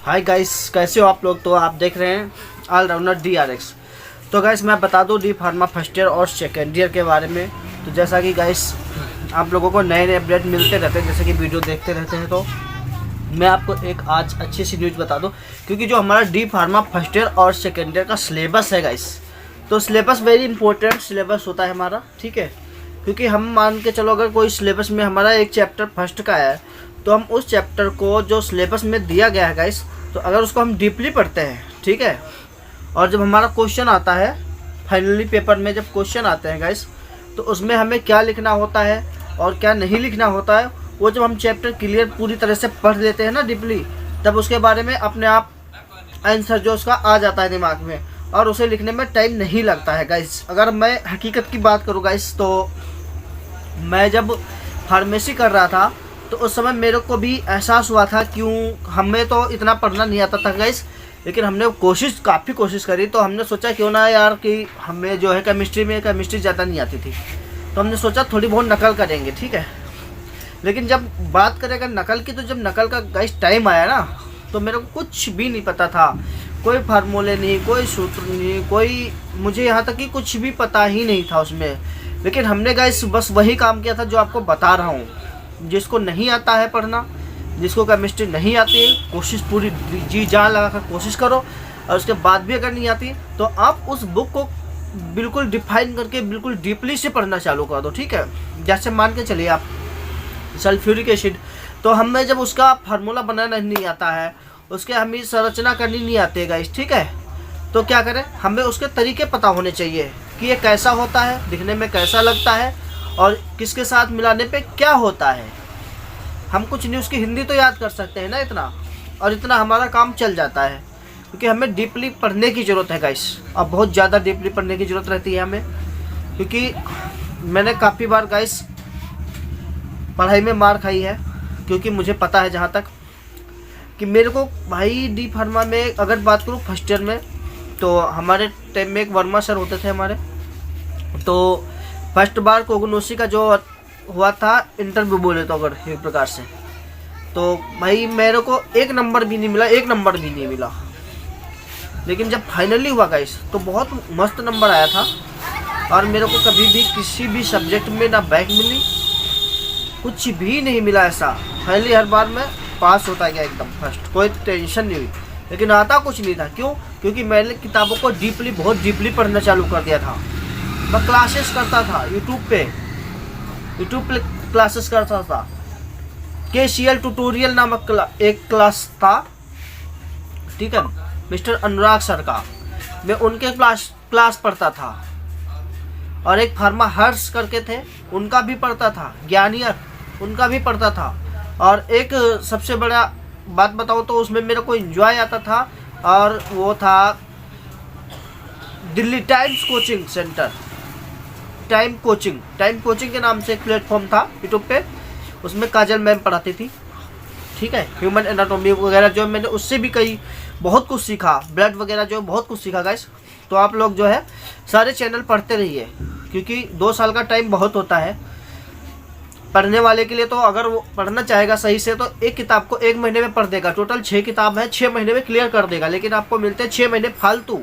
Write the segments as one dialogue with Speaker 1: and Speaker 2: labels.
Speaker 1: Hi guys, कैसे हो आप लोग। तो आप देख रहे हैं ऑलराउंडर DRX। तो गाइस मैं बता दूं डी फार्मा फर्स्ट ईयर और सेकेंड ईयर के बारे में। तो जैसा कि गाइस आप लोगों को नए नए अपडेट मिलते रहते हैं, जैसे कि वीडियो देखते रहते हैं, तो मैं आपको एक आज अच्छी सी न्यूज़ बता दूं। क्योंकि जो हमारा डी फार्मा फर्स्ट ईयर और सेकेंड ईयर का सिलेबस है गाइस, तो सिलेबस वेरी इंपॉर्टेंट सिलेबस होता है हमारा, ठीक है। क्योंकि हम मान के चलो अगर कोई सिलेबस में हमारा एक चैप्टर फर्स्ट का है, तो हम उस चैप्टर को जो सिलेबस में दिया गया है गाइस, तो अगर उसको हम डीपली पढ़ते हैं, ठीक है, और जब हमारा क्वेश्चन आता है फाइनली पेपर में, जब क्वेश्चन आते हैं गाइस, तो उसमें हमें क्या लिखना होता है और क्या नहीं लिखना होता है, वो जब हम चैप्टर क्लियर पूरी तरह से पढ़ लेते हैं ना डीपली, तब उसके बारे में अपने आप आंसर जो उसका आ जाता है दिमाग में, और उसे लिखने में टाइम नहीं लगता है गाइस। अगर मैं हकीकत की बात करूँ गाइस, तो मैं जब फार्मेसी कर रहा था तो उस समय मेरे को भी एहसास हुआ था, क्यों हमें तो इतना पढ़ना नहीं आता था गाइस, लेकिन हमने काफ़ी कोशिश करी। तो हमने सोचा क्यों ना यार कि हमें जो है केमिस्ट्री ज़्यादा नहीं आती थी, तो हमने सोचा थोड़ी बहुत नकल करेंगे, ठीक है। लेकिन जब बात करें अगर नकल की, तो जब नकल का गाइस टाइम आया ना, तो मेरे को कुछ भी नहीं पता था, कोई फार्मूले नहीं, कोई सूत्र नहीं, कोई मुझे यहाँ तक कि कुछ भी पता ही नहीं था उसमें। लेकिन हमने गाइस बस वही काम किया था जो आपको बता रहा हूँ। जिसको नहीं आता है पढ़ना, जिसको केमिस्ट्री नहीं आती है, कोशिश पूरी जी जान लगा कर कोशिश करो, और उसके बाद भी अगर नहीं आती तो आप उस बुक को बिल्कुल डिफाइन करके बिल्कुल डीपली से पढ़ना चालू कर दो, ठीक है। जैसे मान के चलिए आप सल्फ्यूरिक एसिड, तो हमें जब उसका फार्मूला बनाना नहीं आता है, उसके हमें संरचना करनी नहीं आती है गाइस, ठीक है, तो क्या करें, हमें उसके तरीके पता होने चाहिए कि ये कैसा होता है, दिखने में कैसा लगता है, और किसके साथ मिलाने पे क्या होता है। हम कुछ नहीं उसकी हिंदी तो याद कर सकते हैं ना इतना, और इतना हमारा काम चल जाता है। क्योंकि हमें डीपली पढ़ने की ज़रूरत है गाइस, और बहुत ज़्यादा डीपली पढ़ने की ज़रूरत रहती है हमें। क्योंकि मैंने काफ़ी बार गाइस पढ़ाई में मार खाई है, क्योंकि मुझे पता है जहाँ तक कि मेरे को भाई डी फार्मा में अगर बात करूँ फर्स्ट ईयर में, तो हमारे टाइम में एक वर्मा सर होते थे हमारे। तो फर्स्ट बार कोगनोसी का जो हुआ था इंटरव्यू बोले तो अगर एक प्रकार से, तो भाई मेरे को एक नंबर भी नहीं मिला। लेकिन जब फाइनली हुआ गाइस, तो बहुत मस्त नंबर आया था, और मेरे को कभी भी किसी भी सब्जेक्ट में ना बैक मिली, कुछ भी नहीं मिला ऐसा। फाइनली हर बार मैं पास होता गया एकदम फर्स्ट, कोई टेंशन नहीं हुई। लेकिन आता कुछ नहीं था, क्यों? क्योंकि मैंने किताबों को बहुत डीपली पढ़ना चालू कर दिया था। मैं क्लासेस करता था यूट्यूब पे क्लासेस करता था। KCL ट्यूटोरियल नामक एक क्लास था, ठीक है, मिस्टर अनुराग सर का, मैं उनके क्लास पढ़ता था। और एक फार्मा हर्ष करके थे, उनका भी पढ़ता था, ज्ञानियर उनका भी पढ़ता था। और एक सबसे बड़ा बात बताऊँ तो उसमें मेरे को एंजॉय आता था, और वो था Delhi times coaching centre, time coaching के नाम से एक प्लेटफॉर्म था यूट्यूब पे। उसमें काजल मैम पढ़ाती थी, ठीक है, ह्यूमन एनाटॉमी वगैरह, जो मैंने उससे भी बहुत कुछ सीखा, ब्लड वगैरह जो बहुत कुछ सीखा गाइस। तो आप लोग जो है सारे चैनल पढ़ते रहिए, क्योंकि 2 साल का टाइम बहुत होता है पढ़ने वाले के लिए। तो अगर वो पढ़ना चाहेगा सही से, तो एक किताब को 1 महीने में पढ़ देगा। टोटल 6 किताब है, 6 महीने में क्लियर कर देगा। लेकिन आपको मिलते हैं 6 महीने फालतू,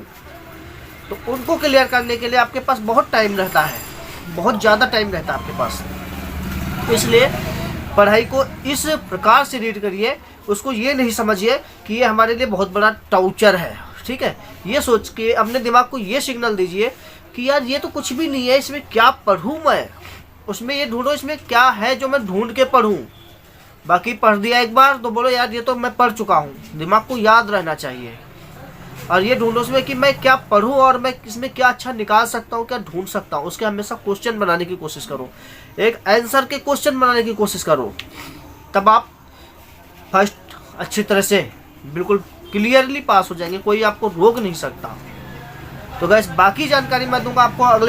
Speaker 1: तो उनको क्लियर करने के लिए आपके पास बहुत टाइम रहता है, बहुत ज़्यादा टाइम रहता है आपके पास। इसलिए पढ़ाई को इस प्रकार से रीड करिए, उसको ये नहीं समझिए कि ये हमारे लिए बहुत बड़ा टॉर्चर है, ठीक है। ये सोच के अपने दिमाग को ये सिग्नल दीजिए कि यार ये तो कुछ भी नहीं है, इसमें क्या पढ़ूँ मैं, उसमें ये ढूंढो इसमें क्या है जो मैं ढूंढ के पढ़ूँ। बाकी पढ़ दिया एक बार तो बोलो यार ये तो मैं पढ़ चुका हूँ, दिमाग को याद रहना चाहिए। और ये ढूंढो उसमें कि मैं क्या पढूं और मैं इसमें क्या अच्छा निकाल सकता हूँ, क्या ढूंढ सकता हूँ। उसके हमेशा क्वेश्चन बनाने की कोशिश करो, एक आंसर के क्वेश्चन बनाने की कोशिश करो, तब आप फर्स्ट अच्छी तरह से बिल्कुल क्लियरली पास हो जाएंगे, कोई आपको रोक नहीं सकता। तो गाइस बाकी जानकारी मैं दूंगा आपको अगले